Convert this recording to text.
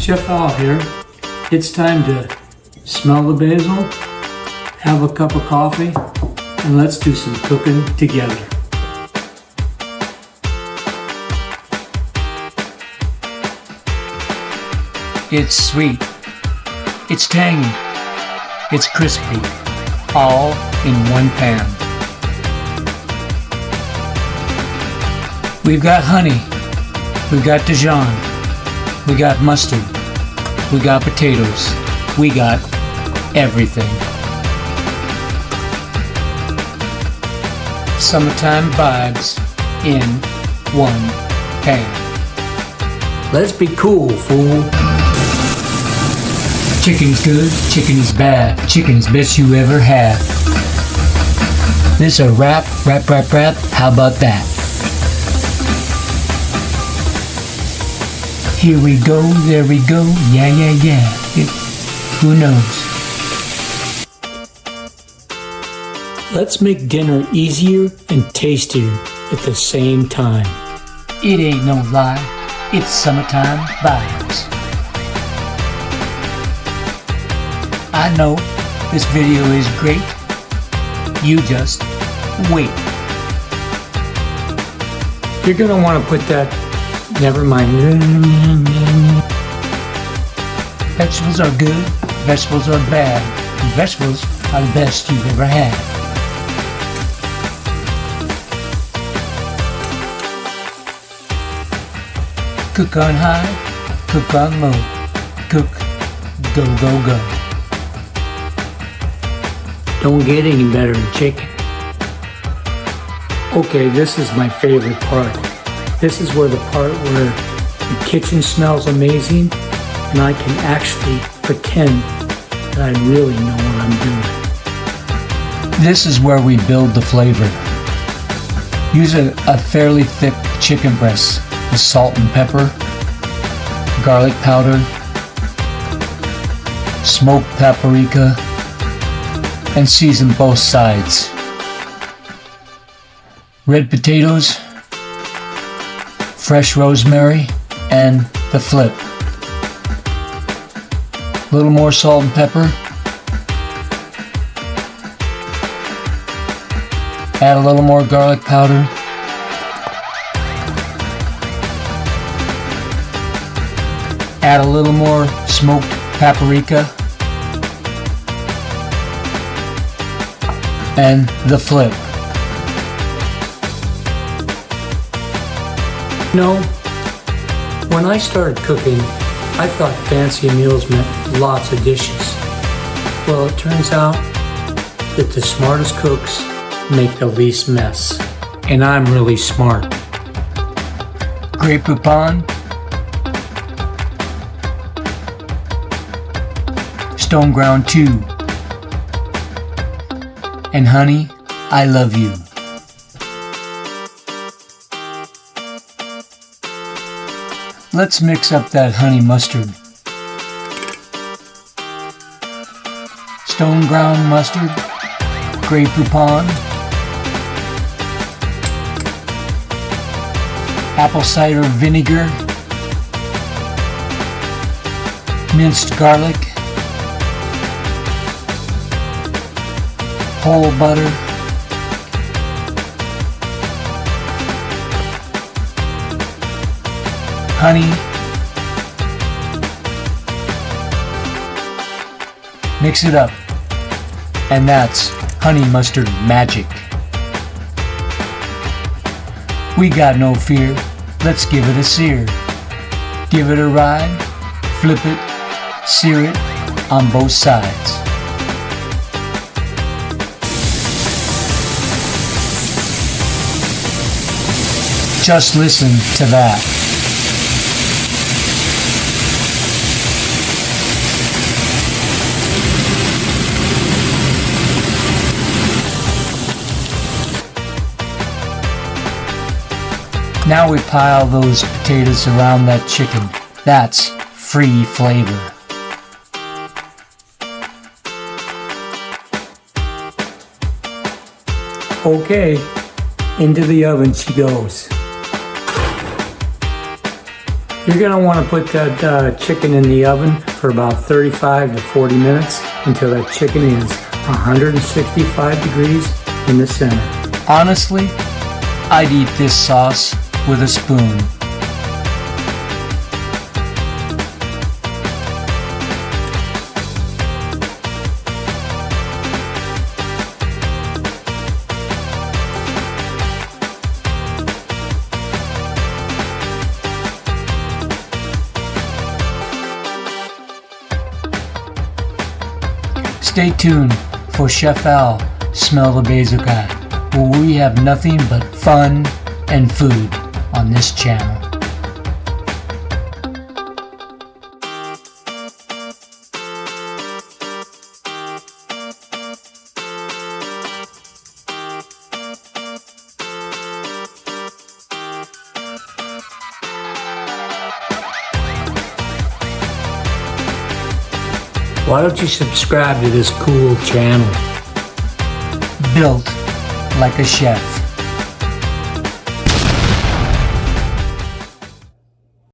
Chef Al here. It's time to smell the basil, have a cup of coffee, and let's do some cooking together. It's sweet, it's tangy, it's crispy, all in one pan. We've got honey, we've got Dijon, we got mustard, we got potatoes, we got everything. Summertime vibes in one pan. Let's be cool, fool. Chicken's good, chicken is bad, chicken's best you ever had. This a rap, how about that? Here we go, there we go, yeah. Who knows? Let's make dinner easier and tastier at the same time. It ain't no lie, it's summertime vibes. I know this video is great, you just wait. You're gonna want to put that, never mind. Vegetables are good, vegetables are bad, and vegetables are the best you've ever had. Cook on high, cook on low, cook, go. Don't get any better than chicken. Okay, this is my favorite part. This is where the part where the kitchen smells amazing and I can actually pretend that I really know what I'm doing. This is where we build the flavor. Use a fairly thick chicken breast with salt and pepper, garlic powder, smoked paprika, and season both sides. Red potatoes, fresh rosemary, and the flip. A little more salt and pepper. Add a little more garlic powder. Add a little more smoked paprika. And the flip. You know, when I started cooking, I thought fancy meals meant lots of dishes. Well, it turns out that the smartest cooks make the least mess. And I'm really smart. Grey Poupon, stone ground 2, and honey, I love you. Let's mix up that honey mustard. Stone ground mustard, Grey Poupon, apple cider vinegar, minced garlic, whole butter, honey, mix it up, and that's honey mustard magic. We got no fear, let's give it a sear. Give it a ride, flip it, sear it on both sides. Just listen to that. Now we pile those potatoes around that chicken. That's free flavor. Okay, into the oven she goes. You're going to want to put that chicken in the oven for about 35 to 40 minutes until that chicken is 165 degrees in the center. Honestly, I'd eat this sauce with a spoon. Stay tuned for Chef Al Smell the Basil Guy, where we have nothing but fun and food on this channel. Why don't you subscribe to this cool channel? Built like a chef.